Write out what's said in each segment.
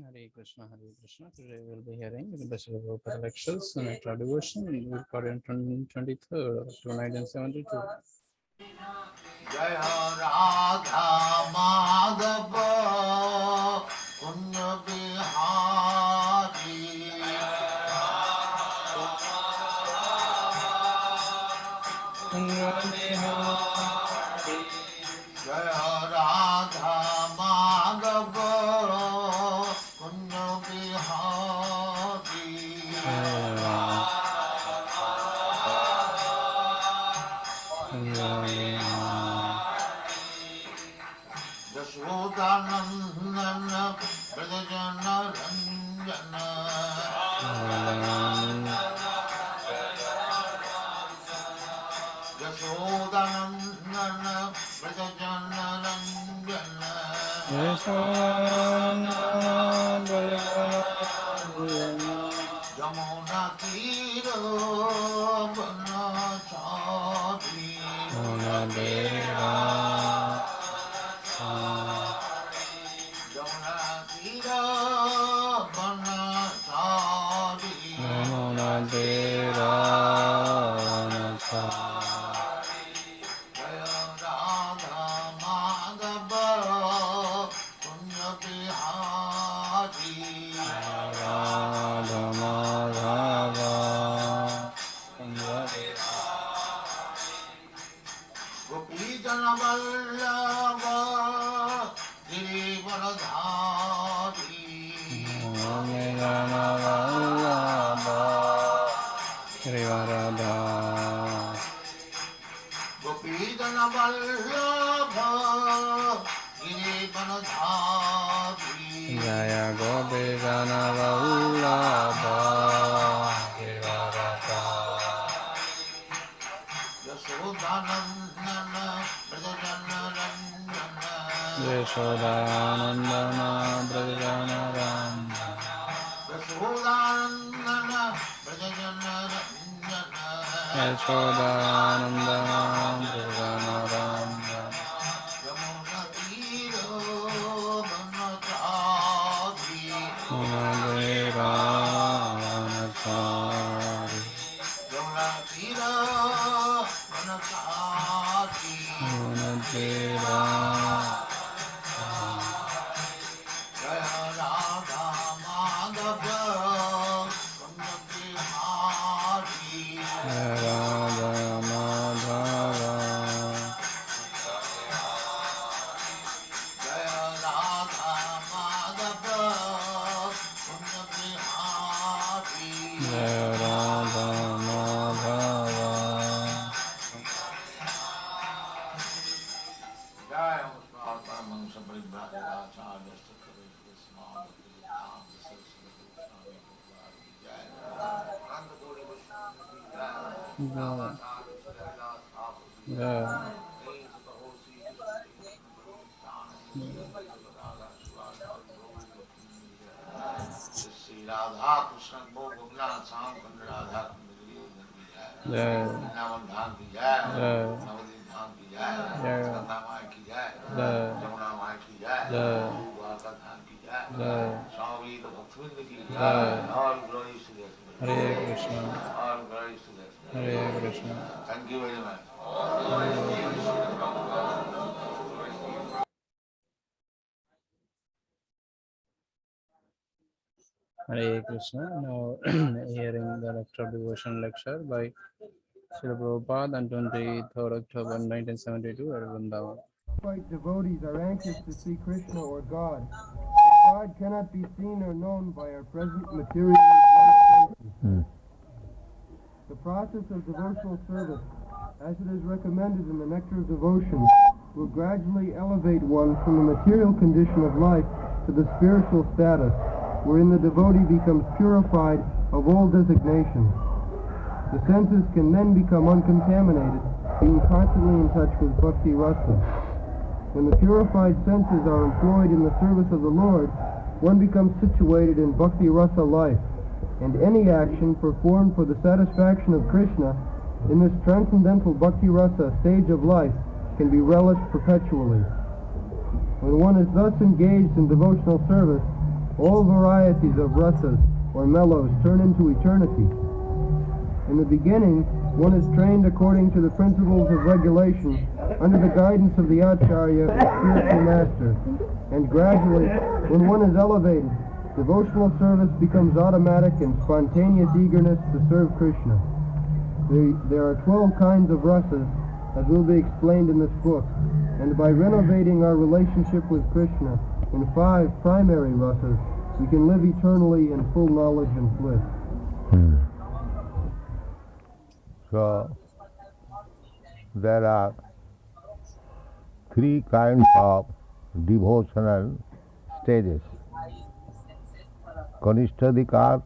Hare Krishna, Hare Krishna. Today we'll be hearing the Bachelor of Opera lectures on Nectar Devotion, recorded on 23rd of 1972. Jai Radha Madhava Kunya Bihari Jai Radha Madhava Kunya Bihari Yashodanandana Brajajana Ranjana Yashodanandana Brajajana Ranjana Jamuna Tira Banachari Jamuna Tira Banachari Jaya Radha Madhava Punya Bihari Gopi Jana Vallabha Girivaradhari Gopi Jana Vallabha Girivaradhari Jaya Gopi Jana Vallabha Girirata Yashodanandana Brajajana Ranjana Yashodanandana Brajajana Ranjana Yashodanandana Brajajana Ranjana Yashodanandana Brajajana Ranjana Yamuna Tira Banachari Manadeva-Vanachari Yamuna Tira Banachari Manadeva Jaya Radha Madhava Kunya Bihari Radha Madhava Jaya Radha Madhava Punya Bihari Jaya Radha Madhava Jaya Mahatma Mansa Paribhajacharya Stakare Small Dham Saraswati Swami Bhagavad Jaya Nanda Gauri Vaishnava Jaya Namaskar Srilas Thakur Jaya Jaya Sahosi Shri Radha Krishna Bhogavna Sam Kanda Radha Jaya Naman Dhan ki jai, Jaya Navadip Dhan ki jai, Jaya Skanda Mai ki jai, Jaya Jamuna Mai ki jai, Jaya Dwarka Dhan ki jai, Jaya Swami Bhaktivinoda ki Jai. jai, all glories to that. Hare Krishna All glories to that. Hare Krishna Thank you very much. Hare Krishna. Now hearing the lecture devotion lecture by Srila Prabhupada on 23rd October 1972 at Vrindavan. White devotees are anxious to see Krishna or God, but God cannot be seen or known by our present material senses. The process of devotional service, as it is recommended in the Nectar of Devotion, will gradually elevate one from the material condition of life to the spiritual status, wherein the devotee becomes purified of all designations. The senses can then become uncontaminated, being constantly in touch with Bhakti Rasa. When the purified senses are employed in the service of the Lord, one becomes situated in Bhakti Rasa life, and any action performed for the satisfaction of Krishna in this transcendental Bhakti Rasa stage of life can be relished perpetually. When one is thus engaged in devotional service, All varieties of rasas, or mellows, turn into eternity. In the beginning, one is trained according to the principles of regulation under the guidance of the Acharya, or spiritual master, and gradually, when one is elevated, devotional service becomes automatic and spontaneous eagerness to serve Krishna. There are 12 kinds of rasas, as will be explained in this book, and by renovating our relationship with Krishna in 5 primary rasas, we can live eternally in full knowledge and bliss. So, there are 3 kinds of devotional stages. Kanishtadikar,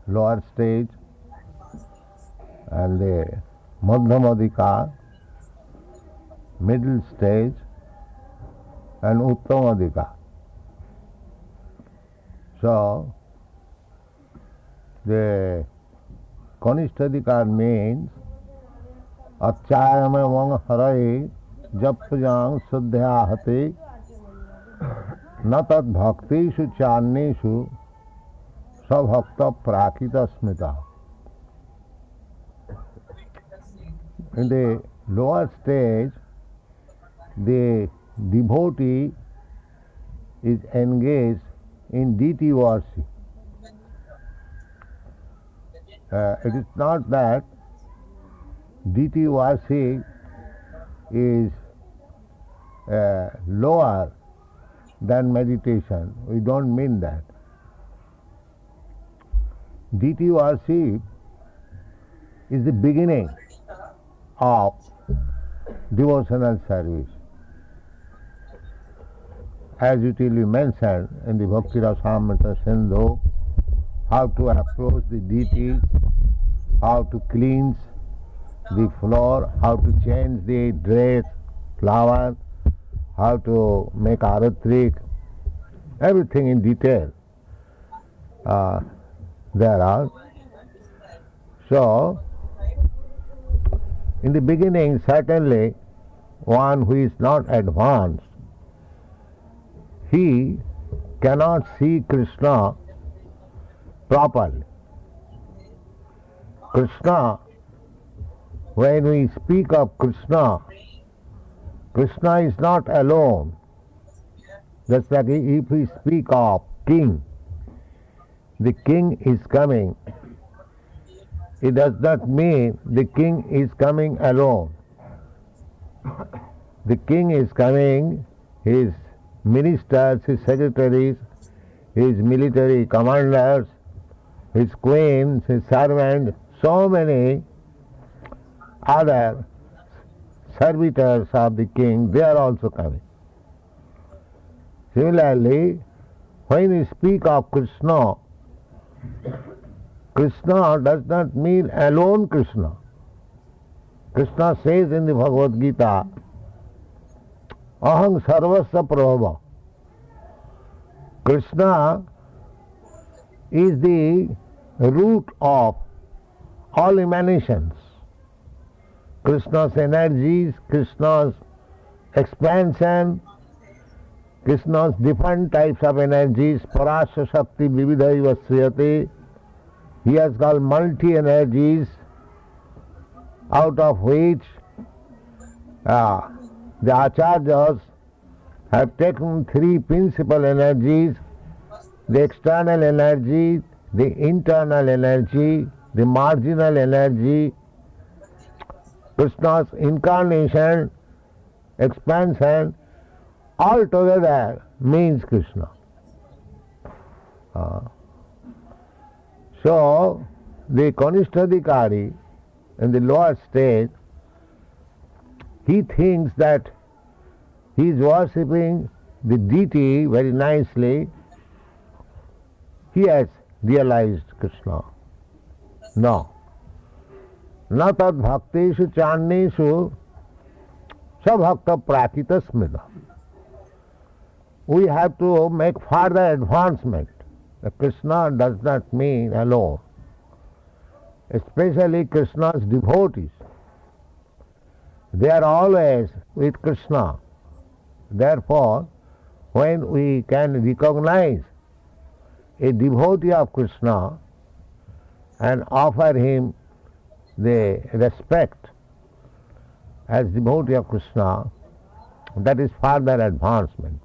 lower stage, and the Madhyamadikar, middle stage, and Uttamadikar. So, the Kanishtadikar means Achayamamang harai japjang sadhyahate natat bhaktishu channeshu sabhakta prakita smita. In the lower stage, the devotee is engaged in deity worship. It is not that deity worship is lower than meditation. We don't mean that. Deity worship is the beginning of devotional service. As usually mentioned in the Bhakti Rasamrita Sindhu, how to approach the deity, how to cleanse the floor, how to change the dress, flower, how to make aratrik, everything in detail there are. So, in the beginning, certainly, one who is not advanced, he cannot see Krishna properly. Krishna, when we speak of Krishna, Krishna is not alone. Just like if we speak of king, the king is coming. It does not mean the king is coming alone. The king is coming, his ministers, his secretaries, his military commanders, his queens, his servants, so many other servitors of the king, they are also coming. Similarly, when we speak of Krishna, Krishna does not mean alone Krishna. Krishna says in the Bhagavad Gita, Aham sarvasya prabhava. Krishna is the root of all emanations. Krishna's energies, Krishna's expansion, Krishna's different types of energies, Parasya Shakti Vividhaiva Sriyate. He has got multi-energies, out of which the Acharyas have taken 3 principal energies: the external energy, the internal energy, the marginal energy. Krishna's incarnation, expansion, all together means Krishna. So, the Kanishtadikari in the lower stage, he thinks that he is worshipping the deity very nicely. He has realized Krishna. No. Na tad bhakteshu channeshu sabhakta prakita smita. We have to make further advancement. Krishna does not mean alone. Especially Krishna's devotees. They are always with Krishna. Therefore, when we can recognize a devotee of Krishna and offer him the respect as devotee of Krishna, that is further advancement.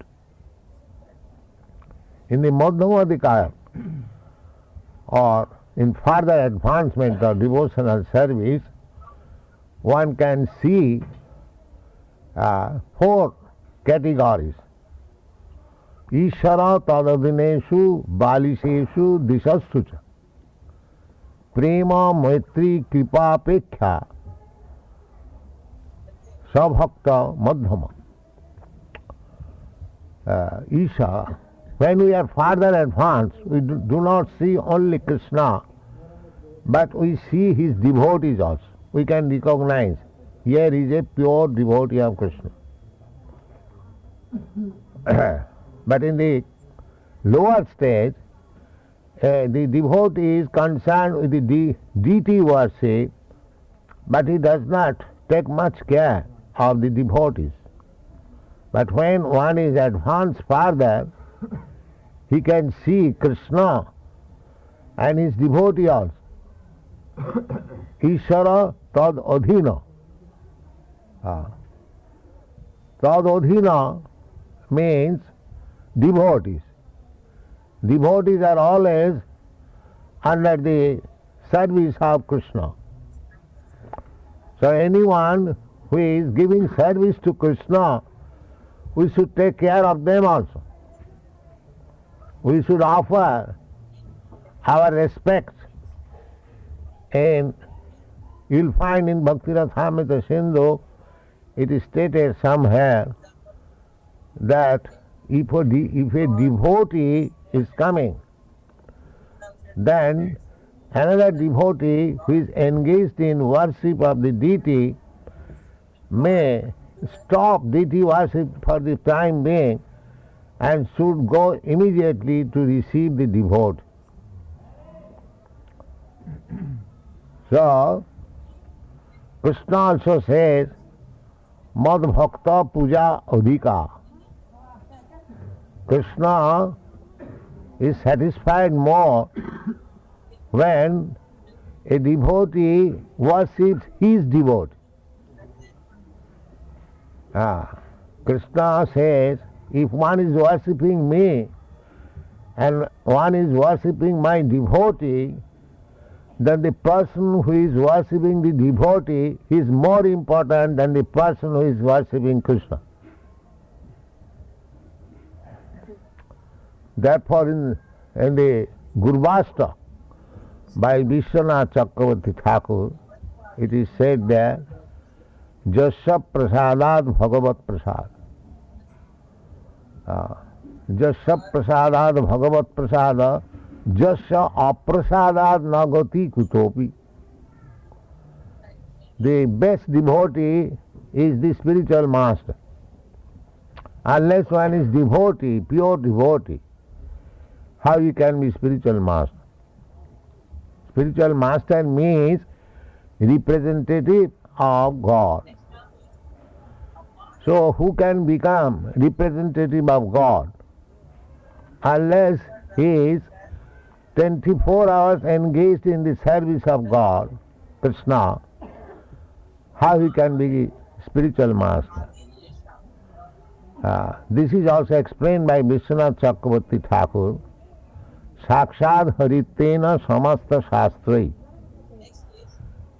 In the Madhyamadikaya, or in further advancement of devotional service, one can see 4 categories. Ishara tadadineshu balisheshu dishastu cha prema maitri kripa pekkha sabhakta madhyama. Isha, when we are further advanced, we do not see only Krishna, but we see his devotees also. We can recognize here is a pure devotee of Krishna. But in the lower stage, the devotee is concerned with the deity worship, but he does not take much care of the devotees. But when one is advanced further, he can see Krishna and his devotee also. Ishara tad adhina. Tad adhina means devotees. Devotees are always under the service of Krishna. So anyone who is giving service to Krishna, we should take care of them also. We should offer our respect. And you'll find in Bhakti-rasamrita Sindhu, it is stated somewhere that if a devotee is coming, then another devotee who is engaged in worship of the deity may stop deity worship for the time being and should go immediately to receive the devotee. So, Krishna also says, Mad Bhakta Puja Adhika. Krishna is satisfied more when a devotee worships his devotee. Krishna says, if one is worshipping me and one is worshipping my devotee, then the person who is worshipping the devotee is more important than the person who is worshipping Krishna. Therefore, in the Gurvasta by Vishwanath Chakravarti Thakur, it is said there, Jasya prasadad bhagavat prasad. Jasya prasadad bhagavat prasada, jasya aprasadad nagati kutopi. The best devotee is the spiritual master. Unless one is devotee, pure devotee, how you can be spiritual master? Spiritual master means representative of God. So who can become representative of God? Unless he is 24 hours engaged in the service of God, Krishna, how he can be spiritual master? This is also explained by Vishwanath Chakravarti Thakur. Sakshad haritena samasta shastrai.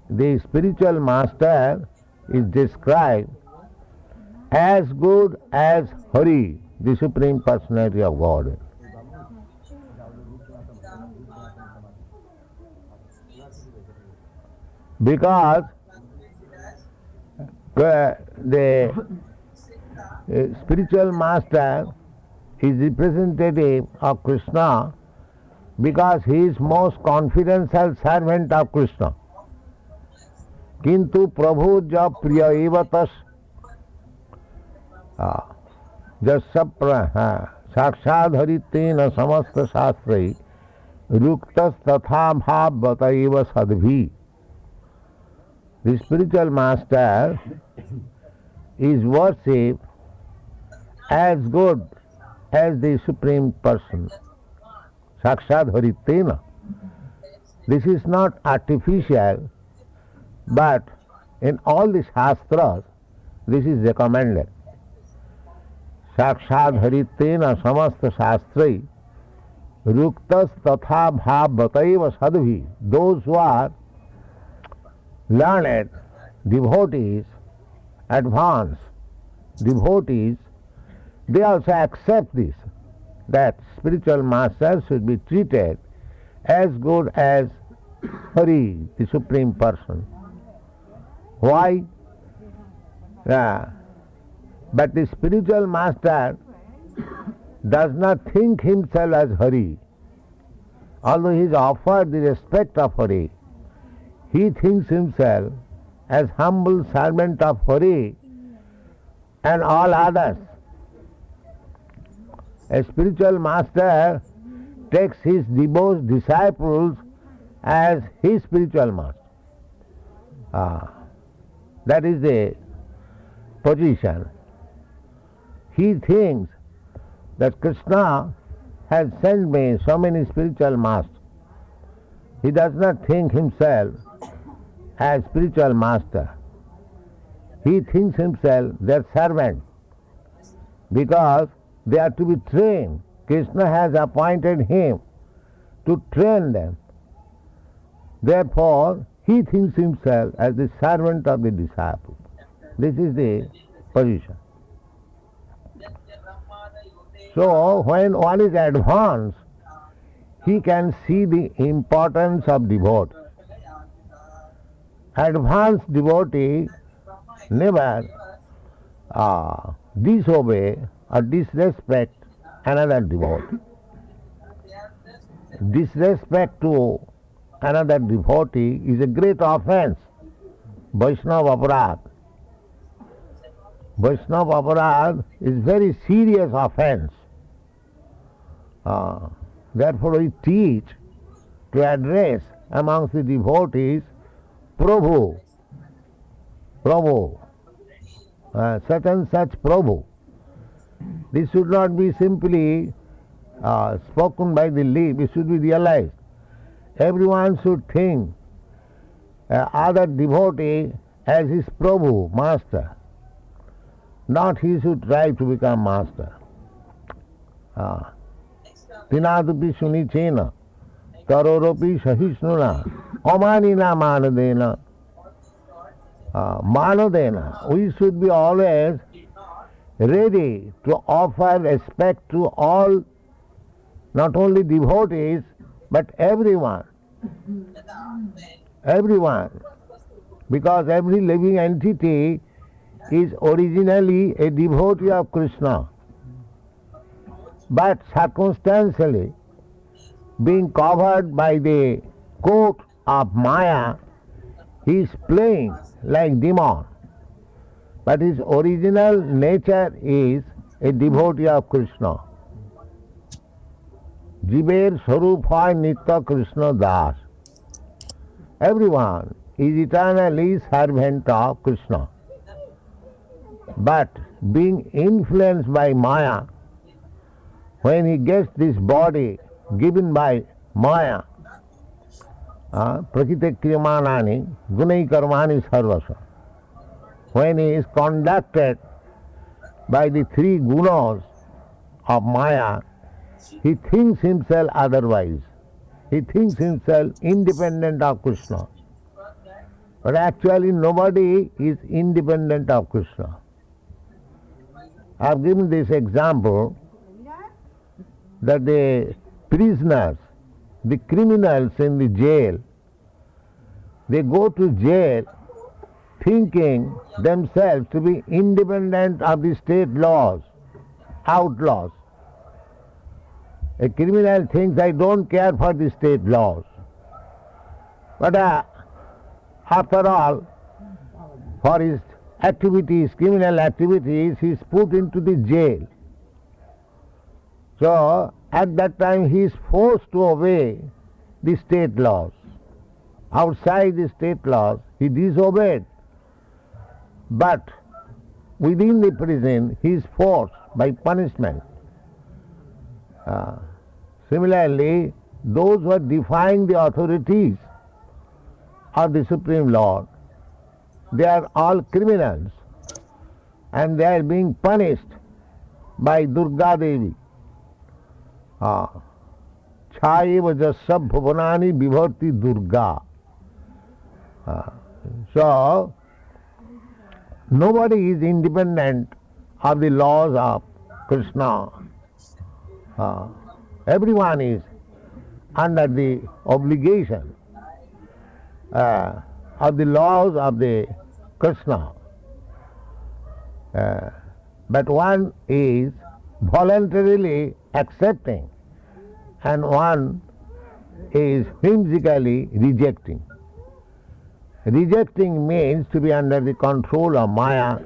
The spiritual master is described as good as Hari, the Supreme Personality of Godhead. Because the spiritual master is representative of Krishna because he is most confidential servant of Krishna. Kintu Prabhu ja priya evatas jasya sakshad haritena samasta shastrai ruktas tatha bhavata eva sadbhi. The spiritual master is worshipped as good as the Supreme Person. Sakshad Haritena. This is not artificial, but in all the Shastras, this is recommended. Sakshad Haritena samasta shastrai ruktas tatha bhavataiva sadhi. Those who are learned devotees, advanced devotees, they also accept this, that spiritual masters should be treated as good as Hari, the Supreme Person. Why? But the spiritual master does not think himself as Hari. Although he is offered the respect of Hari, he thinks himself as humble servant of Hari and all others. A spiritual master takes his disciples as his spiritual master. That is the position. He thinks that Krishna has sent me so many spiritual masters. He does not think himself as spiritual master. He thinks himself their servant because they are to be trained. Krishna has appointed him to train them. Therefore, he thinks himself as the servant of the disciple. This is the position. So, when one is advanced, he can see the importance of devotee. Advanced devotee never disobey or disrespect another devotee. Disrespect to another devotee is a great offense. Vaishnava aparad. Vaishnava aparad is very serious offense. Therefore we teach to address amongst the devotees Prabhu, Prabhu, such and such Prabhu. This should not be simply spoken by the lip, it should be realized. Everyone should think other devotee as his Prabhu, master. Not he should try to become master. Tinadupi sunichena, taroropi sahisnuna, amanina manadena. Manadena. We should be always ready to offer respect to all, not only devotees, but everyone. Everyone. Because every living entity is originally a devotee of Krishna. But circumstantially, being covered by the coat of Maya, he is playing like demon. But his original nature is a devotee of Krishna. Jiver Sarup hoy Nitya Krishna Das. Everyone is eternally servant of Krishna. But being influenced by Maya, when he gets this body given by Maya, Prakite Kriyamanani, Gunai Karmani Sarvasa, when he is conducted by the three gunas of Maya, he thinks himself otherwise. He thinks himself independent of Krishna. But actually nobody is independent of Krishna. I have given this example that the prisoners, the criminals in the jail, they go to jail thinking themselves to be independent of the state laws, outlaws. A criminal thinks, I don't care for the state laws. But after all, for his activities, criminal activities, he is put into the jail. So, at that time he is forced to obey the state laws. Outside the state laws, he disobeyed. But within the prison, he is forced by punishment. Similarly, those who are defying the authorities of the Supreme Lord, they are all criminals and they are being punished by Durga Devi. Chaiva jasya bhuvanani vibharti Durga. So, nobody is independent of the laws of Krishna. Everyone is under the obligation of the laws of the Krishna. But one is voluntarily accepting and one is whimsically rejecting. Rejecting means to be under the control of Maya,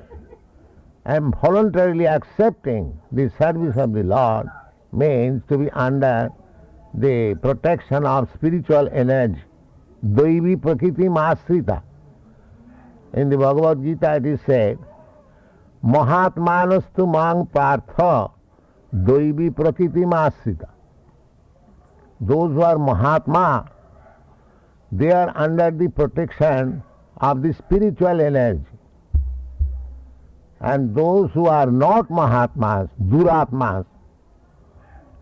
and voluntarily accepting the service of the Lord means to be under the protection of spiritual energy. Daivi prakriti masrita. In the Bhagavad Gita it is said, Mahatmanastu mang partha daivi prakriti masrita. Those who are Mahatma, they are under the protection of the spiritual energy. And those who are not Mahatmas, Duratmas,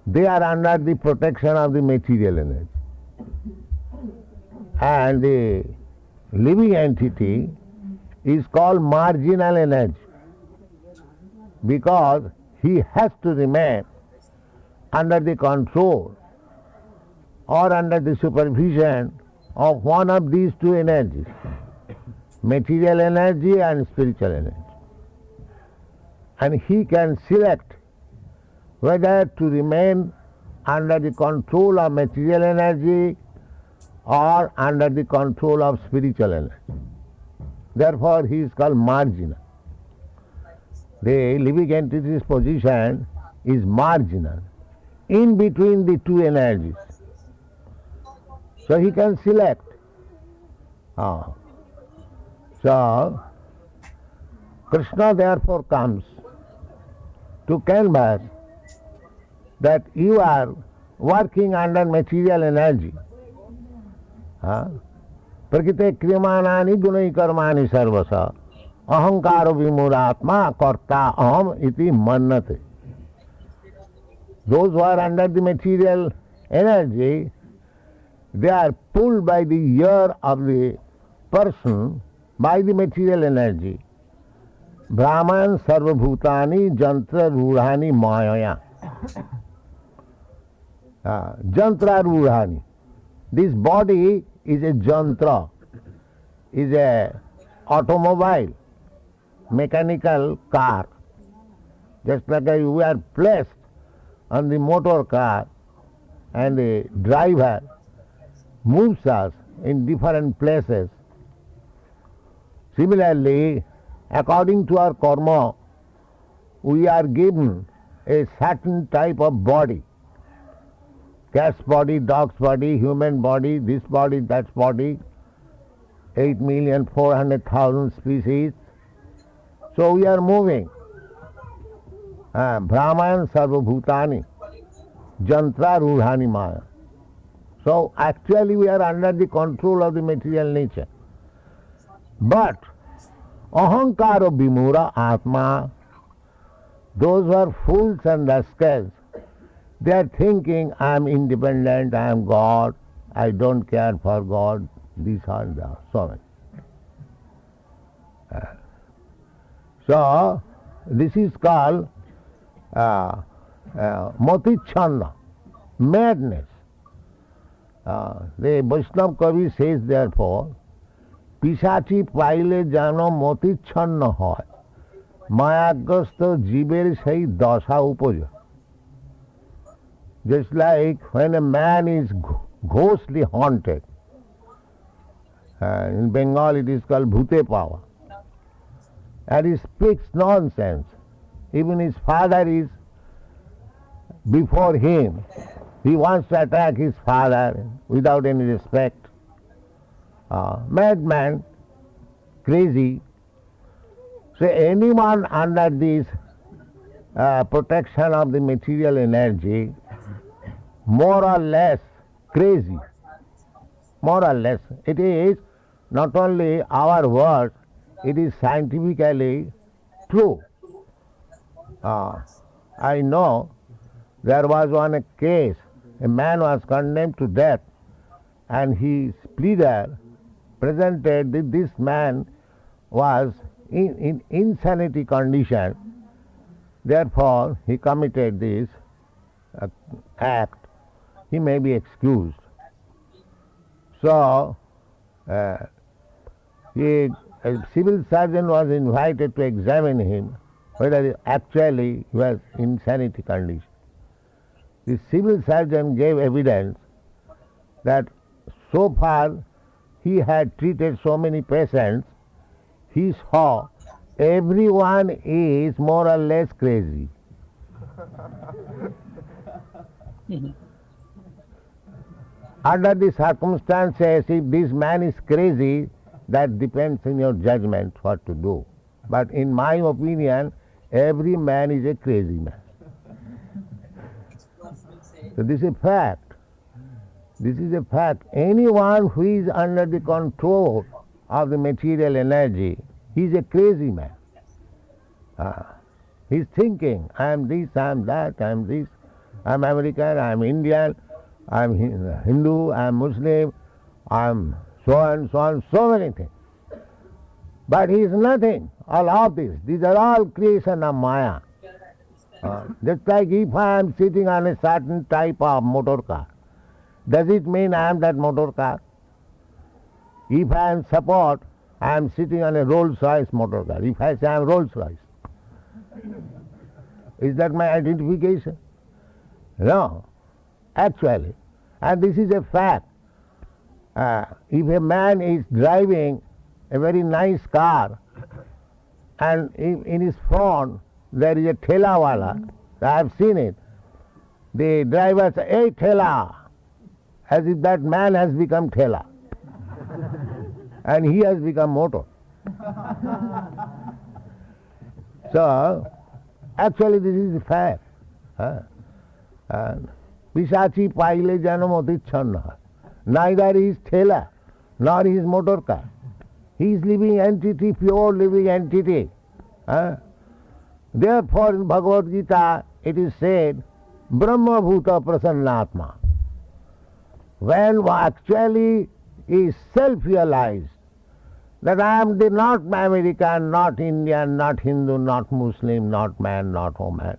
they are under the protection of the material energy. And the living entity is called marginal energy because he has to remain under the control or under the supervision of one of these two energies, material energy and spiritual energy. And he can select whether to remain under the control of material energy or under the control of spiritual energy. Therefore, he is called marginal. The living entity's position is marginal, in between the two energies. So he can select. So, Krishna therefore comes to canvas that you are working under material energy. Prakrite kriyamanani gunai karmani sarvasa ahankaro vimuratma karta aham iti mannate. Those who are under the material energy, they are pulled by the ear of the person by the material energy. Brahman sarvabhutani jantra rudhani mayaya. Jantra rudhani. This body is a jantra, is a automobile, mechanical car. Just like we are placed on the motor car and the driver moves us in different places. Similarly, according to our karma, we are given a certain type of body. Cat's body, dog's body, human body, this body, that body, 8,400,000 species. So we are moving. Brahman sarvabhutani, jantra rudhani maya. So actually we are under the control of the material nature. But ahankaro vimura atma, those who are fools and rascals, they are thinking, I am independent, I am God, I don't care for God, these are the so many. So this is called motichhanna, madness. The Vaishnava Kavi says therefore, পিশাচি পাইলে যেন মতিচ্ছন্ন হয়, মায়াগ্রস্ত জীবের সেই দশা উপজয়. Just like when a man is ghostly haunted, in Bengal it is called bhute pawa, and he speaks nonsense. Even his father is before him. He wants to attack his father without any respect. Madman, crazy. So anyone under this protection of the material energy, more or less crazy. More or less. It is not only our word, it is scientifically true. I know there was one case, a man was condemned to death, and his pleader presented that this man was in insanity condition, therefore he committed this act, he may be excused. So, a civil surgeon was invited to examine him whether actually he was in insanity condition. The civil surgeon gave evidence that so far he had treated so many patients, he saw everyone is more or less crazy. Under the circumstances, if this man is crazy, that depends on your judgment what to do. But in my opinion, every man is a crazy man. So this is a fact. This is a fact. Anyone who is under the control of the material energy, he is a crazy man. He's thinking, I am this, I am that, I am this, I am American, I am Indian, I am Hindu, I am Muslim, I am so and so on, so many things. But he is nothing, all of this. These are all creation of Maya. Just like if I am sitting on a certain type of motor car, does it mean I am that motor car? If I am support, I am sitting on a Rolls-Royce motor car. If I say I am Rolls-Royce, is that my identification? No, actually. And this is a fact. If a man is driving a very nice car and in his front there is a thela wala, I have seen it. The driver says, hey thela, as if that man has become thela and he has become motor. So, actually this is a fact. Pisachi paile janamoti channa. Neither is thela nor his motor car. He is living entity, pure living entity. Therefore in Bhagavad Gita it is said, Brahma Bhuta Prasannatma. When actually is self-realized that I am not American, not Indian, not Hindu, not Muslim, not man, not woman.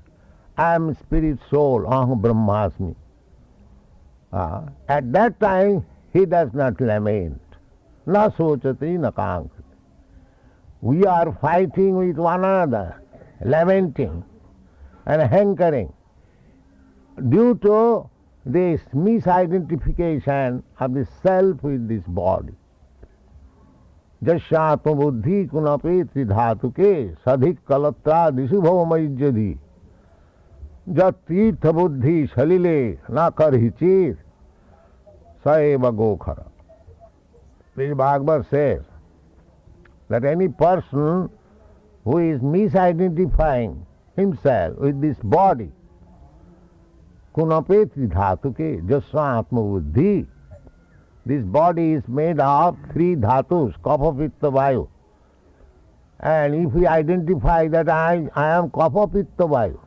I am spirit soul, Aham Brahmasmi. At that time he does not lament. Na sochati na kankati. We are fighting with one another, lamenting and hankering due to this misidentification of the self with this body. Jashatma buddhi kunapetri dhatuke sadhik kalatra disubhava maijjadi. Jat tirtha buddhi shalile na karhichir saeva gokhara. Sri Bhagavad says that any person who is misidentifying himself with this body, kunapetri dhatuke jasva atma buddhi. This body is made of three dhatus, kapha, pitta, vayu. And if we identify that I am kapha, pitta, vayu,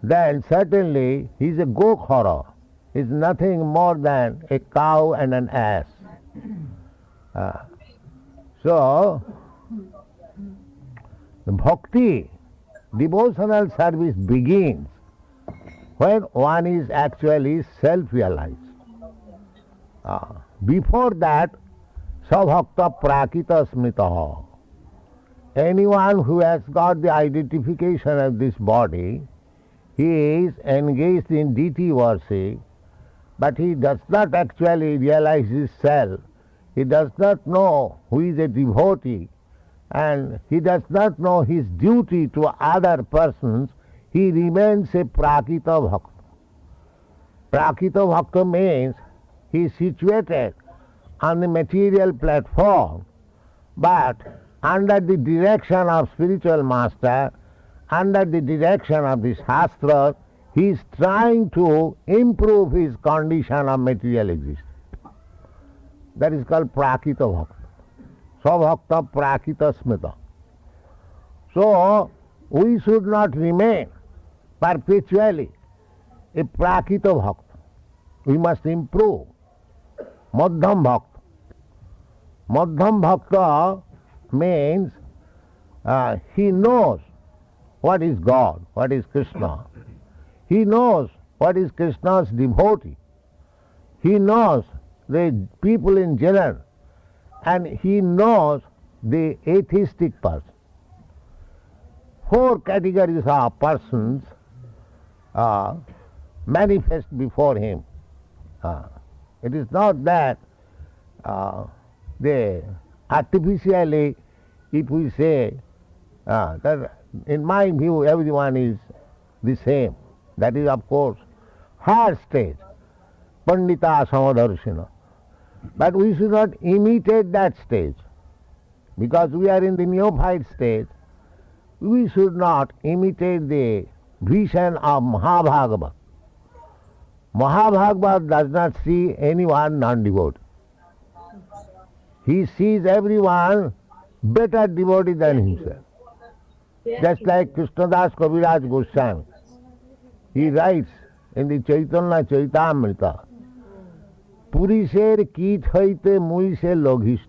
then certainly he is a gokhara. He is nothing more than a cow and an ass. So, the bhakti, devotional service begins when one is actually self-realized. Before that, sabhakta prakita smitaha. Anyone who has got the identification of this body, he is engaged in deity worship, but he does not actually realize his self. He does not know who is a devotee, and he does not know his duty to other persons. He remains a prakita bhakta. Prakita bhakta means he is situated on the material platform, but under the direction of spiritual master, under the direction of the Shastra, He is trying to improve his condition of material existence. That is called prakita bhakta. Svabhakta prakita smita. So, we should not remain perpetually a prakita bhakta. We must improve. Madhyam bhakta. Madhyam bhakta means he knows what is God, what is Krishna. He knows what is Krishna's devotee. He knows the people in general, and he knows the atheistic person. 4 categories of persons manifest before him. It is not that they artificially, if we say that in my view everyone is the same, that is of course higher stage, Pandita Samadarshina. But we should not imitate that stage, because we are in the neophyte stage. We should not imitate the vision of Mahabhagavad. Mahabhagavad does not see anyone non-devotee. He sees everyone better devotee than himself. Just like Krishnadas Kaviraj Goswami. He writes in the Chaitanya Chaitamrita, Purisher kit haite mui se logist,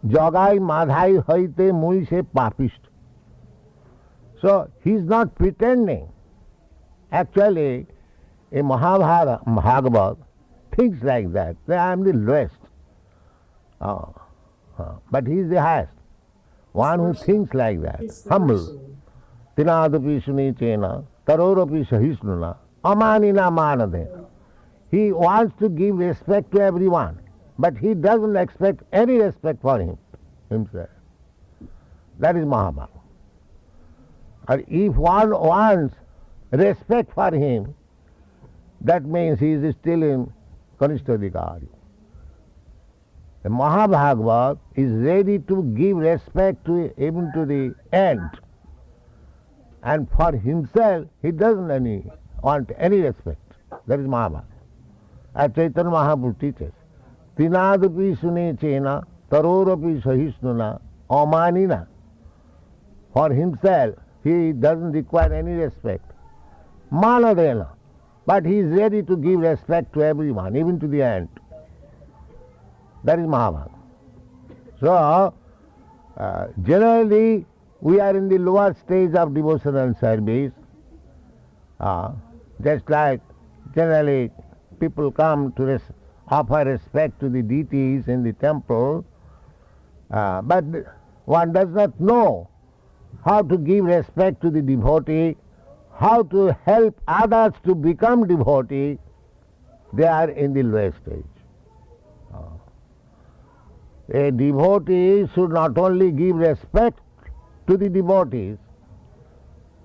Jagai madhai haite mui se papist. So he is not pretending. Actually, a Mahabhagavad thinks like that. I am the lowest. But he is the highest. One who thinks like that, humble. Tinadapi sunichena, tarorapi sahisnuna, amanina manade. He wants to give respect to everyone, but he doesn't expect any respect for himself. That is Mahabharata. And if one wants respect for him, that means he is still in Kanistadikari. The Mahabhagavad is ready to give respect to even to the end. And for himself, he doesn't want any respect. That is Mahabharata. As Chaitanya Mahaprabhu teaches, Tinadapi sune chena, tarorapi sahisnuna, amanina. For himself, he doesn't require any respect. Manadena. But he is ready to give respect to everyone, even to the end. That is Mahabharata. So, generally, we are in the lower stage of devotional service. Just like generally people come to offer respect to the deities in the temple, but one does not know how to give respect to the devotee, how to help others to become devotee. They are in the lower stage. A devotee should not only give respect to the devotees,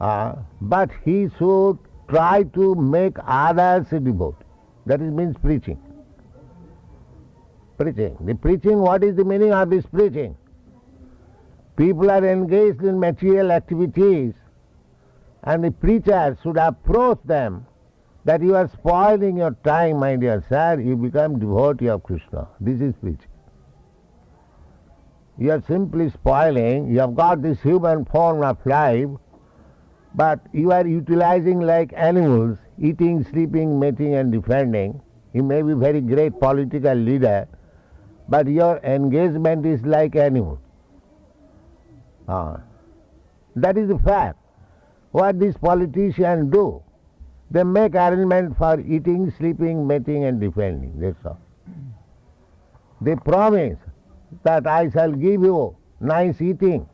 but he should try to make others a devotee. That means preaching. Preaching. The preaching, what is the meaning of this preaching? People are engaged in material activities, and the preacher should approach them that you are spoiling your time, my dear sir, you become devotee of Krishna. This is preaching. You are simply spoiling, you have got this human form of life, but you are utilizing like animals, eating, sleeping, mating and defending. You may be very great political leader, but your engagement is like animal. That is the fact. What these politicians do, they make arrangement for eating, sleeping, mating and defending. That's all. They promise that I shall give you nice eating.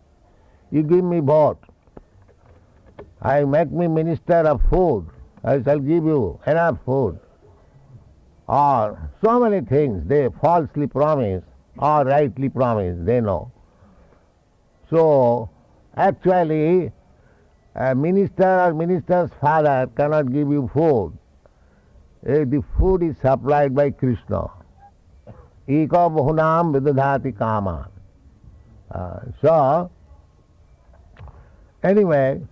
You give me vote. I make me minister of food. I shall give you enough food. Or so many things they falsely promise or rightly promise, they know. So actually a minister or minister's father cannot give you food. The food is supplied by Krishna. Eka bahunam vidadhati kaman. So, anyway,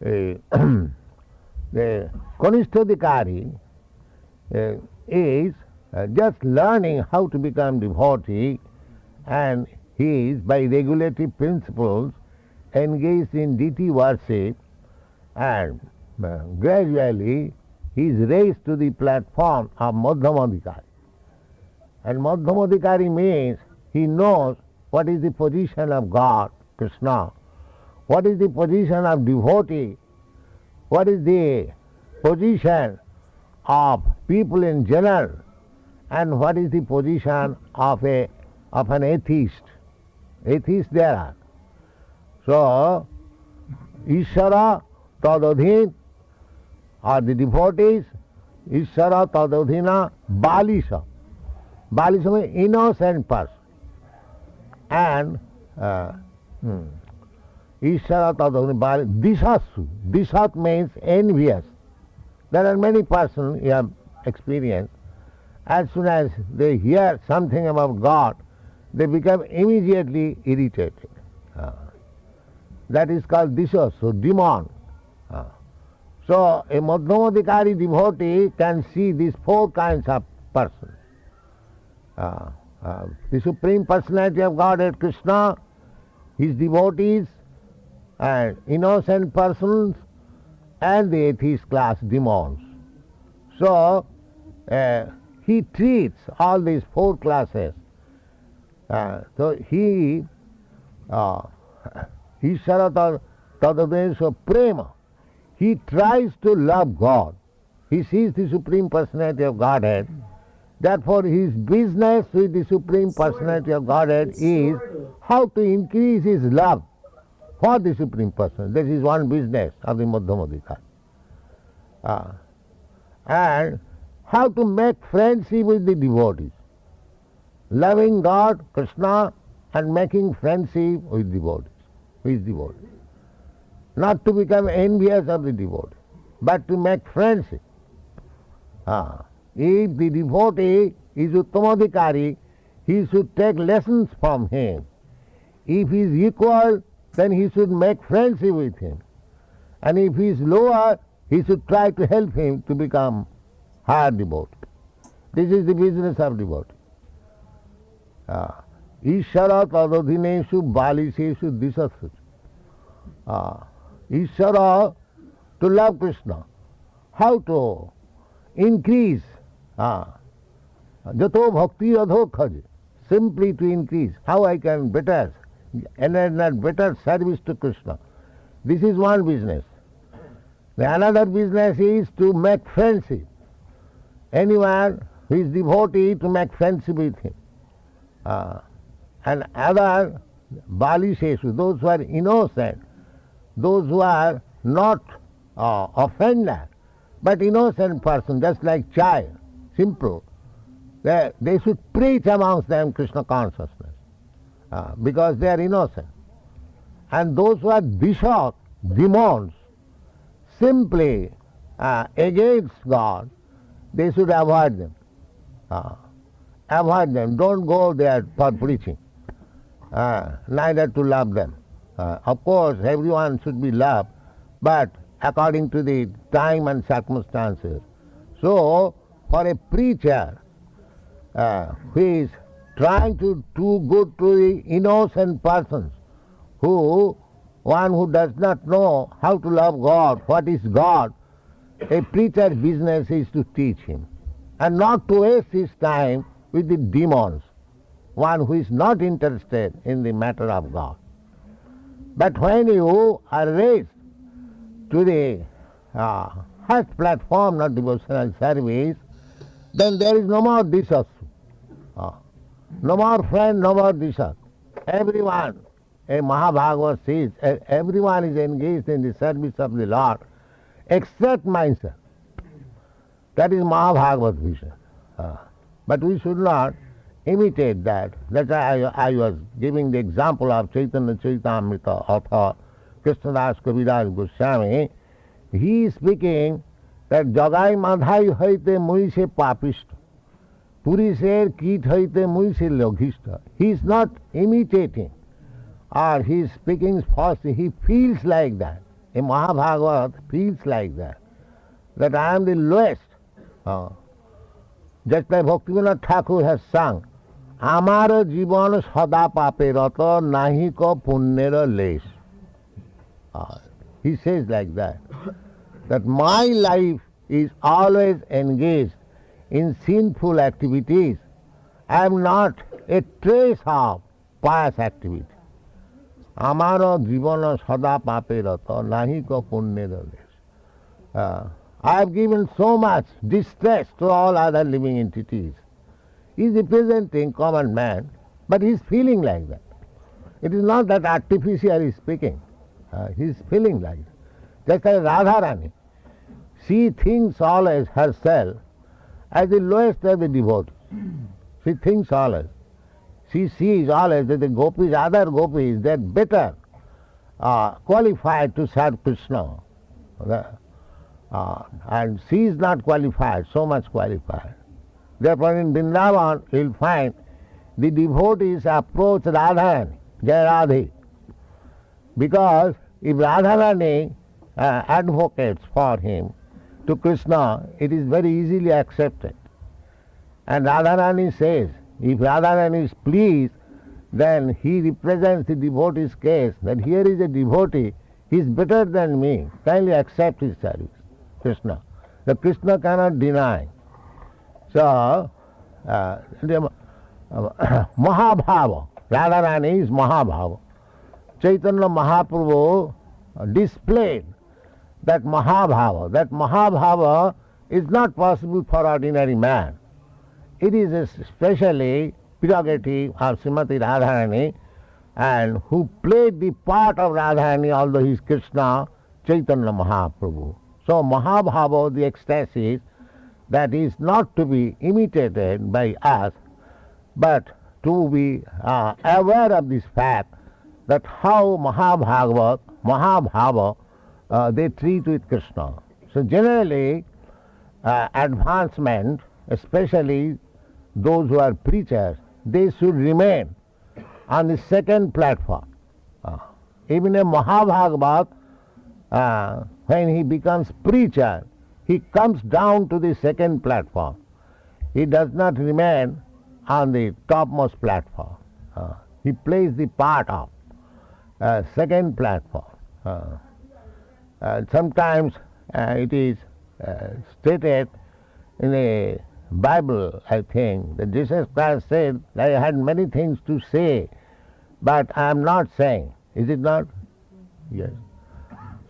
the Kanishtadikari is just learning how to become devotee, and he is by regulative principles engaged in deity worship, and gradually he is raised to the platform of Madhyamadikari. And Madhyamadikari means he knows what is the position of God, Krishna, what is the position of devotee, what is the position of people in general, and what is the position of an atheist. Atheists there are. So, Ishara Tadadhin, or the devotees, Ishara Tadadhina Balisha. Balisha means innocent person. And Ishara Tadadhina Dishasu. Dishat means envious. There are many persons you have experienced. As soon as they hear something about God, they become immediately irritated. That is called Dishasu, demon. So a Madhyamadikari devotee can see these four kinds of persons. The Supreme Personality of Godhead, Krishna, his devotees, and innocent persons, and the atheist class, demons. So, he treats all these four classes. So, he, Ishara Tadadesha Prema, he tries to love God. He sees the Supreme Personality of Godhead. Therefore, his business with the Supreme Personality of Godhead is how to increase his love for the Supreme Person. This is one business of the Madhyamadikari. And how to make friendship with the devotees. Loving God, Krishna, and making friendship with devotees. With devotees. Not to become envious of the devotee, but to make friendship. If the devotee is Uttamadikari, he should take lessons from him. If he is equal, then he should make friendship with him. And if he is lower, he should try to help him to become higher devotee. This is the business of devotee. Ishara tadadhineshu baliseshu disashu. Ishara, to love Krishna. How to increase? Jato bhakti adho khaj. Simply to increase. How I can better service to Krishna. This is one business. The another business is to make friendship. Anyone who is devotee, to make friendship with him. And other balisheshu, those who are innocent, those who are not offender, but innocent person, just like child, simple. They should preach amongst them Krishna consciousness, because they are innocent. And those who are dishat, demons, simply against God, they should avoid them. Avoid them. Don't go there for preaching, neither to love them. Of course, everyone should be loved, but according to the time and circumstances. So, for a preacher who is trying to do good to the innocent persons, one who does not know how to love God, what is God, a preacher's business is to teach him, and not to waste his time with the demons, one who is not interested in the matter of God. But when you are raised to the highest platform of devotional service, then there is no more disas. No more friend, no more disas. Everyone, a Mahabhagavad says, everyone is engaged in the service of the Lord except myself. That is Mahabhagavad vision. But we should not imitate that. That's why I was giving the example of Chaitanya Charitamrita author Krishnadas Kaviraj Goswami. He is speaking that Jagai Madhai haite mui se papishta, Purisher kit haite mui se loghishta. He is not imitating, or he is speaking falsely. He feels like that. a Mahabhagavat feels like that I am the lowest. Just like Bhaktivinoda Thakur has sung, Amar Jivan Sada Pape Rata Nahiko Punnera Les. He says like that my life is always engaged in sinful activities. I am not a trace of pious activity. Amaro Jivana Sada Pape Rata Nahiko Punnera Les. I have given so much distress to all other living entities. He is representing common man, but he is feeling like that. It is not that artificially speaking. He is feeling like that. Just like Radharani, she thinks always herself as the lowest of the devotees. She thinks always. She sees always that the gopis, other gopis, they are better qualified to serve Krishna. And she is not qualified, so much qualified. Therefore in Vrindavan you will find the devotees approach Radharani, Jai Radhe, because if Radharani advocates for him to Krishna, it is very easily accepted. And Radharani says, if Radharani is pleased, then he represents the devotee's case, that here is a devotee, he is better than me, kindly accept his service. Krishna. The Krishna cannot deny. So, Mahabhava, Radharani is Mahabhava. Chaitanya Mahaprabhu displayed that Mahabhava. That Mahabhava is not possible for ordinary man. It is especially prerogative of Srimati Radharani, and who played the part of Radharani, although he is Krishna, Chaitanya Mahaprabhu. So Mahabhava, the ecstasy, that is not to be imitated by us, but to be aware of this fact that how Mahabhava, they treat with Krishna. So generally, advancement, especially those who are preachers, they should remain on the second platform. Even a Mahabhagavat, when he becomes preacher, he comes down to the second platform. He does not remain on the topmost platform. He plays the part of second platform. Sometimes it is stated in a Bible, I think, that Jesus Christ said, I had many things to say, but I am not saying. Is it not? Yes.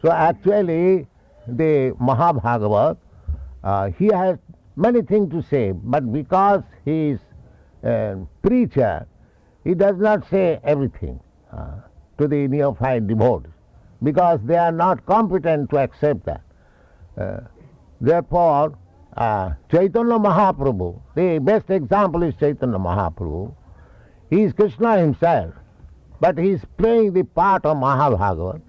So actually, the Mahabhagavat, he has many things to say, but because he is a preacher, he does not say everything to the neophyte devotees, because they are not competent to accept that. Therefore, Chaitanya Mahaprabhu, the best example is Chaitanya Mahaprabhu. He is Krishna himself, but he is playing the part of Mahabhagavat.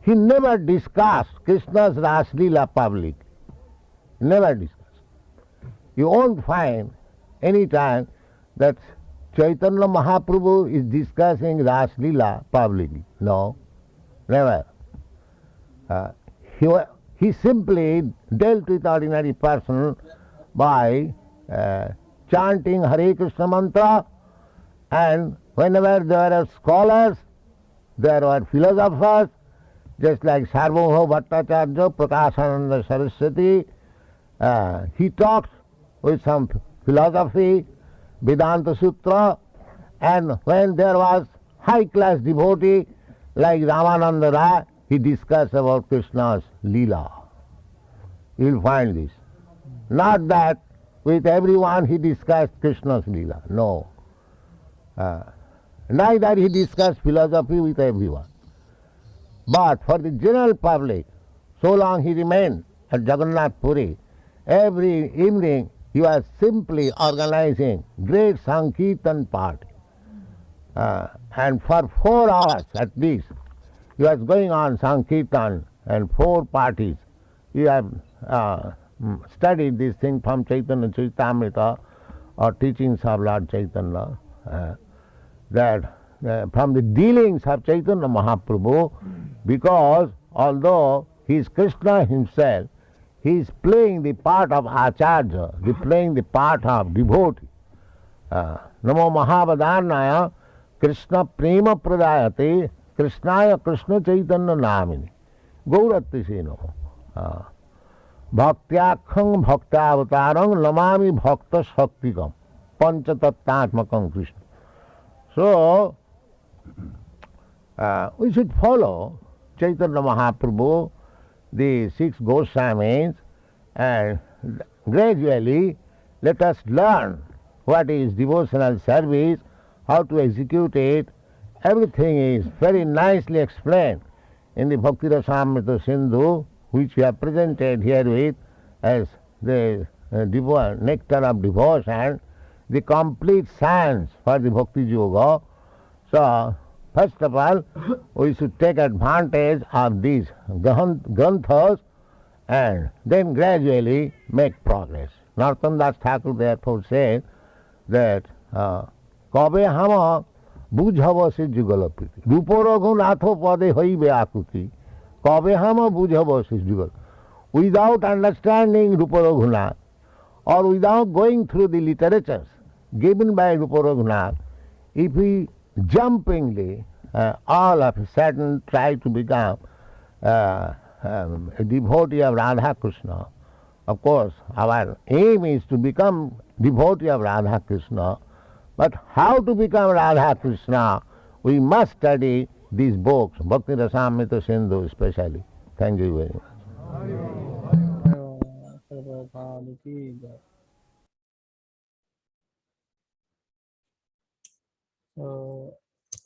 He never discussed Krishna's Ras Leela public. Never discussed. You won't find any time that Chaitanya Mahaprabhu is discussing Ras Leela publicly. No, never. He simply dealt with ordinary person by chanting Hare Krishna mantra, and whenever there are scholars, there are philosophers, just like Sarvabhauma Bhattacharya, Prakashananda Saraswati, he talks with some philosophy, Vedanta Sutra, and when there was high-class devotee like Ramananda Rai, he discussed about Krishna's Leela. You will find this. Not that with everyone he discussed Krishna's Leela. No. Neither he discussed philosophy with everyone. But for the general public, so long he remained at Jagannath Puri, every evening he was simply organizing great Sankirtan party. And for 4 hours at least, he was going on Sankirtan and 4 parties. He have studied this thing from Chaitanya Charitamrita or teachings of Lord Chaitanya, that from the dealings of Chaitanya Mahaprabhu, because although he is Krishna himself, he is playing the part of Acharya, playing the part of devotee. Namo Mahavadharnaya Krishna Prema Pradayate Krishnaya Krishna Chaitanya Namini Gauratise Namo Bhaktyakhang Bhaktavatarang Namami Bhakta Shaktikam Panchatattmatmakam Krishna. So, we should follow Chaitanya Mahaprabhu, the 6 Goswamis, and gradually let us learn what is devotional service, how to execute it. Everything is very nicely explained in the Bhakti Rasamrita Sindhu, which we have presented herewith as the nectar of devotion, the complete science for the Bhakti Yoga. So, first of all, we should take advantage of these granthas and then gradually make progress. Narottam Das Thakur therefore said that Kabe Hama Bujhava se Jugalapiti. Ruporaghunato Pade Hoibe Akuti. Kabe Hama Bujhava se Jugal. Without understanding Ruporaghunath or without going through the literatures given by Ruporaghunath, if we jumpingly all of a sudden try to become a devotee of Radha Krishna, of course our aim is to become devotee of Radha Krishna, but how to become Radha Krishna, we must study these books, Bhakti Rasamrita Sindhu especially. Thank you very much. So,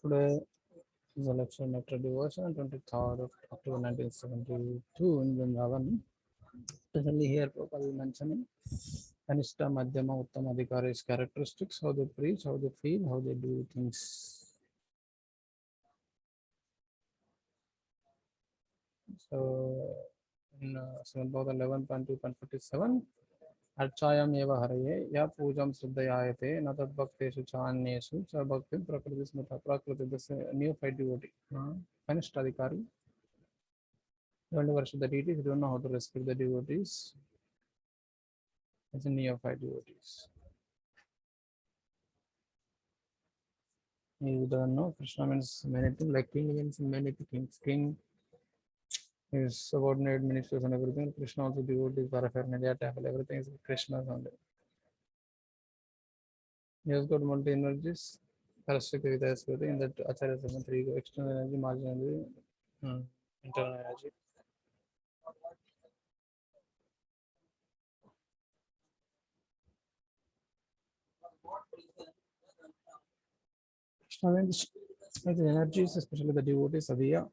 today is the lecture Nectar Devotion, 23rd of October 1972 in Vrindavan. Especially here, Prabhupada is mentioning Kanishta, Madhyama, Uttama, Adhikari's characteristics, how they preach, how they feel, how they do things. So, in Srimad Bhagavatam 11.2.47, Archayam eva haraye ya pujam siddhayayate na tad bhaktesu chanyesu cha bhaktim prakriti smita prakriti. This neophyte devotee, Kanishta Adhikari. You don't worship the deities, you don't know how to respect the devotees. It's a neophyte devotees. You don't know, Krishna means many things, like king means many things. King is subordinate ministers and everything. Krishna also devotees, paraphernalia, temple, everything is Krishna's only. He has got multi energies. Parashikta Vidya Smriti, in that Acharya 7.3, external energy, marginal energy, internal energy. Krishna means the energies, especially the devotees, Adhiya.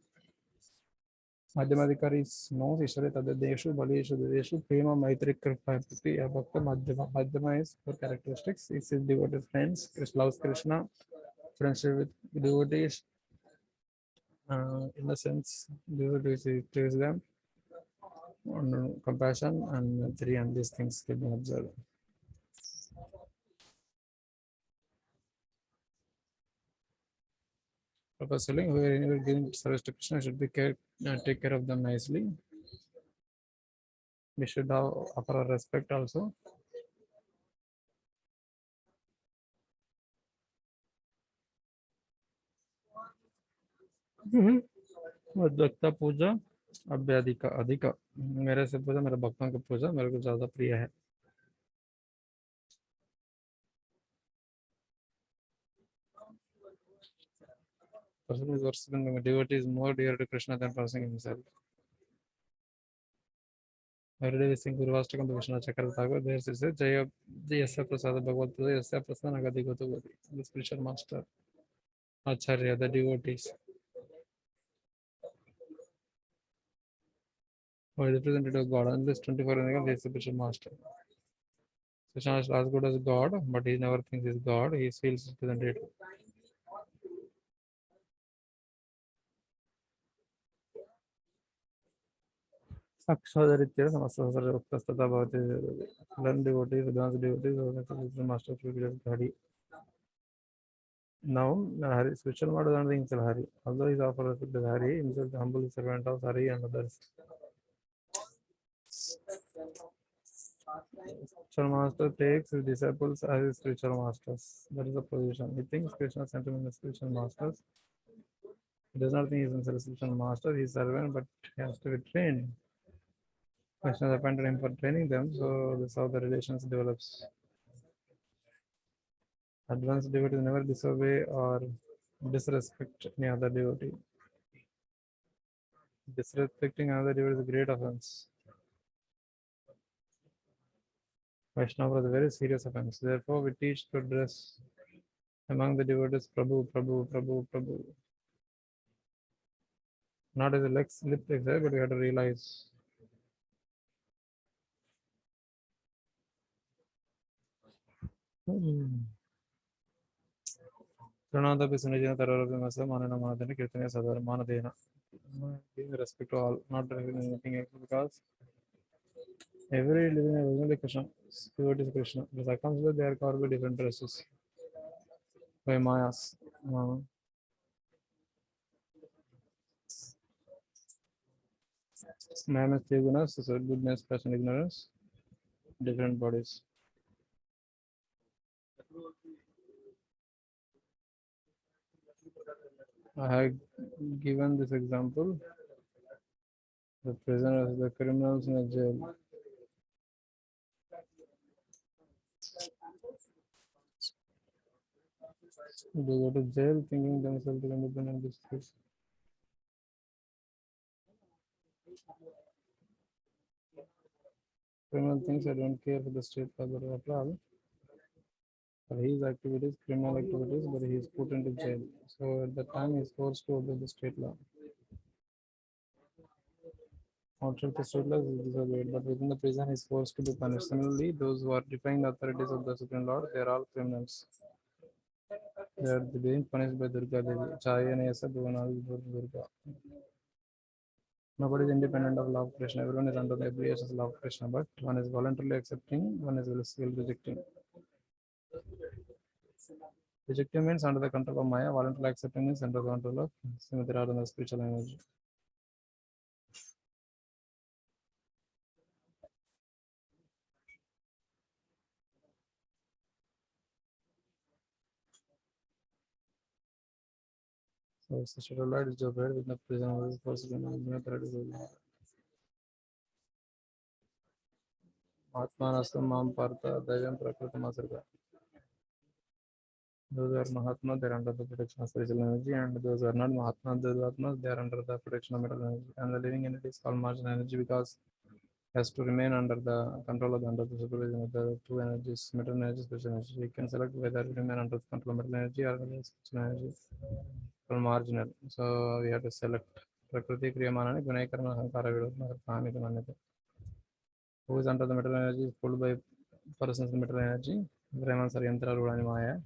Madhyamadhikari knows Ishwara Tadadeshu, Baleshu, Dedeshu, Prema, Maitri, Kripa, Priti, Bhakta, Madhyama. Madhyama is for characteristics. It's his devoted friends. Krishna loves Krishna, friendship with devotees. In the sense, devotees praise them, compassion, and 3, and these things can be observed. Purpose selling, whoever giving service to Krishna should be take care of them nicely. We should have upper respect also. भक्ता पूजा अभ्य अधिक मेरे से पूजा, मेरे भक्तों की पूजा मेरे को ज्यादा प्रिय है. Person who is worshipping devotee is more dear to Krishna than person himself. Every day we sing Guruvashtakam to Vishnu Chakra Thakur. There it says, Jaya Yasya Prasada Bhagavad Gita Yasya Prasada Nagadi Gotavati. The spiritual master, Acharya, the devotees, who is represented of God. Unless 24 and there is the spiritual master. Krishna is as good as God, but he never thinks he's God. He feels represented. Akshadarityara Samasasara Uttastata Bhavati. Learn devotees, advanced devotees, or the master of spiritual body. Now, Hari, spiritual mode is another thing, Hari. Although he is offered respect to Hari, himself the humble servant of Hari and others. Spiritual master takes his disciples as his spiritual masters. That is the position. He thinks Krishna sent him as spiritual masters. He does not think he is himself a spiritual master. He is servant, but he has to be trained. Krishna has appointed him for training them, so this is how the relations develops. Advanced devotees never disobey or disrespect any other devotee. Disrespecting another devotee is a great offense. Vaishnava is a very serious offense. Therefore, we teach to address among the devotees Prabhu, Prabhu, Prabhu, Prabhu. Not as a lip exercise, but we have to realize. Pranadapi Sunajana Taravaramasa Manana Manadana Kirtana Sadhara Manadena. Giving respect to all, not anything else, because every living is only Krishna. Devotee is Krishna. The circumstances they are covered by different dresses. By Mayas. Man has three gunas, so goodness, passion, ignorance, different bodies. I have given this example. The prisoners, the criminals in the jail. They go to jail thinking themselves to be independent districts. Criminal thinks I don't care for the state father at all. For his activities, criminal activities, but he is put into jail. So at the time he is forced to obey the state law. Outside the state law is disobeyed, but within the prison he is forced to be punished. Similarly, those who are defying the authorities of the Supreme Lord, they are all criminals. They are being punished by Durga Devi. Chayanesa Bhuvanadi Durga. Nobody is independent of law of Krishna. Everyone is under the obligations of law of Krishna, but one is voluntarily accepting, one is will rejecting. Rejecting means under the control of Maya, voluntarily accepting means under the control of Srimati Radhana's spiritual energy. So it's the scheduled light is obeyed with the prison of the first Atmanasam Mam Partha Devam Prakritamasarga. Those who are Mahatma, they are under the protection of spiritual energy, and those who are not Mahatma, those Atmas, they are under the protection of material energy. And the living entity is called marginal energy because it has to remain under the control of the under the supervision of the two energies, material energy, spiritual energy. We can select whether to remain under the control of material energy or spiritual energy or marginal. So we have to select Prakriti Kriyamanani Gunakarma Hankara Vidurna. Who is under the material energy is pulled by person's material energy. Brahmans are Yantra Rudani Maya.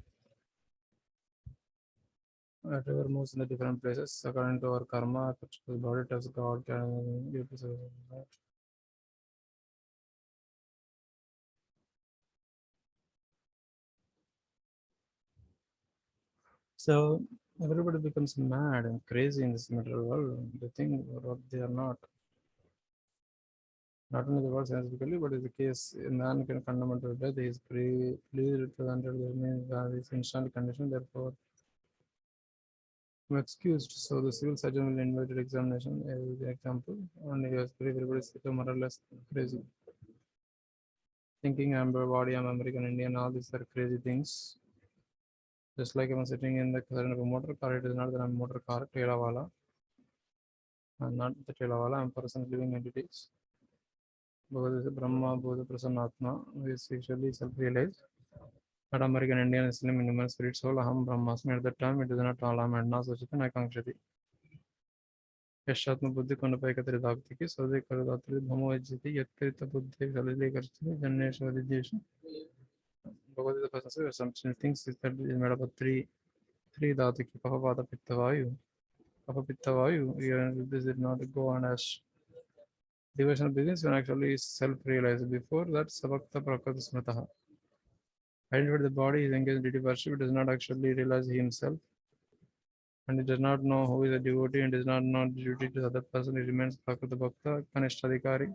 Whatever moves in the different places according to our karma, body tells God can give us. So everybody becomes mad and crazy in this material world. They think what they are not. Not only the world scientifically, but in the case a man can condemn unto death, he is pleased represented, that means he is instantly conditioned, therefore I'm excused. So the civil surgeon will invite an examination, the example, and he was everybody is more or less crazy. Thinking I'm a body, I'm American Indian, all these are crazy things. Just like I'm sitting in the current of a motor car, it is not that I'm a motor car, Telawala. I'm not the Telawala, I'm person living entities. Because this is Brahma, Bodha, Prasanatma, who is actually self-realized. Not American Indian, Islam, human spirit soul, Aham Brahmasmi. At that time, it is not Alam and Nasochitan Akankshati. Yashatma Buddhi Kondapaikatri Daktiki, so they Karadatri, Bhamo Ejiti, Yakrita Buddhi, Salili Karchi, Janesh Vadidation. Because the person assumption thinks is that it is made up of three Dhatiki, Kapavada Pittavayu. Kapha Pittavayu, this did not go on as devotion begins when actually self-realized. Before that, Savakta Prakriti Smritaha. Identified the body, he is engaged in deity worship, he does not actually realize himself, and he does not know who is a devotee and does not know duty to the other person. He remains Prakrita Bhakta, Kanishtadhikari,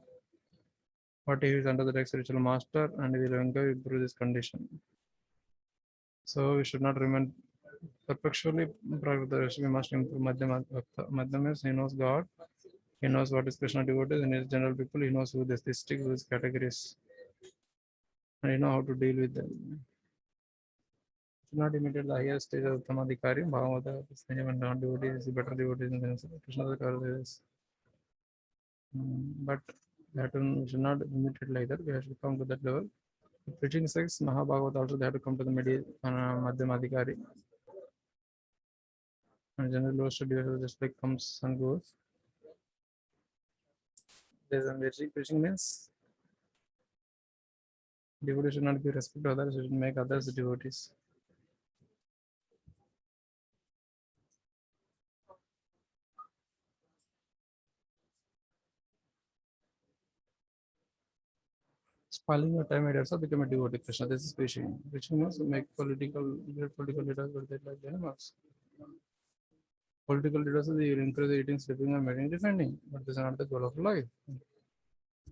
but he is under the spiritual master and he will improve this condition. So we should not remain perpetually Prakrita. We must improve Madhyama Bhakta. Madhyama means he knows God, he knows what is Krishna devotees, and his general people, he knows who this stick with these categories, and he know how to deal with them. Should not imitate the highest stage of Uttamadhikari. Bhagavata is not devotees, better devotees in the Krishna is. But that we should not imitate like that. We have to come to that level. Preaching sex, Mahabhagavata also they have to come to the Madhyamadhikari. And general low study just like comes and goes. There's a basic preaching means devotees should not give respect to others, should make others devotees. Spoiling your time, it also become a devotee Krishna. This is preaching. Preaching means make political leaders, but they like animals. Political leaders they will encourage eating, sleeping, and mating, defending. But this is not the goal of life.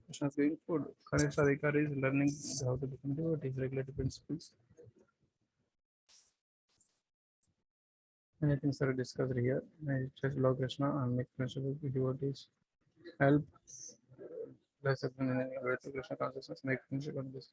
Krishna is giving food. Kanishta Adhikari is learning how to become devotees, regulated principles. Many things are discussed here. I just love Krishna and make principles with devotees. Help less of Krishna consciousness, make friendship on this.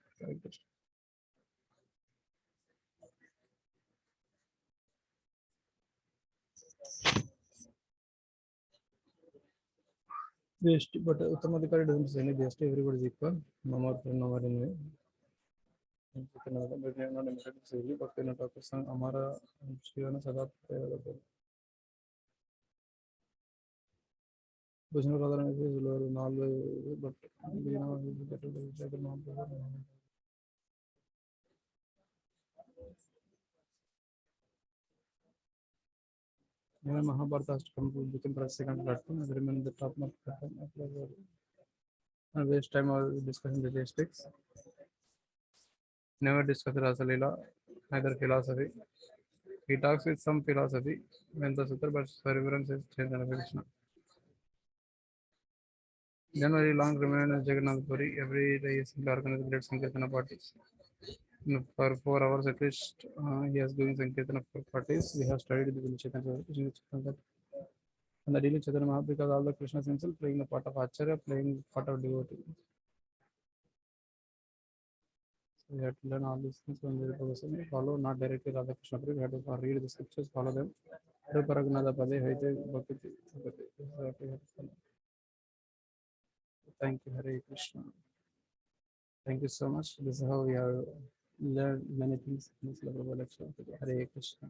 GST, but Uttamadhikari doesn't say any GST, everybody is equal. No more pain, no more envy. But not limited to silly, but not a person, Amara, Shivana Sada. Vishnu Radharani is lower in all way, but you know, he is better than each other. Even Mahabharata has to come to become the second platform, and remain the top platform. And waste time of discussing the logistics. Never discuss Rasa Leela, neither philosophy. He talks with some philosophy when the Sutra, but reverence is change and Krishna. January long remained in Jagannath Puri. Every day he organized great Sankirtana parties. For 4 hours at least, he has doing Sankirtana parties. We have studied the Chaitanya and the daily Chaitanya Mahaprabhu because all the Krishna himself playing the part of Acharya, playing the part of devotee. So we have to learn all these things from the person. Follow not directly Radha Krishna. We have to read the scriptures, follow them. Thank you, Hare Krishna. Thank you so much. This is how we have learned many things in this level of lecture. Hare Krishna.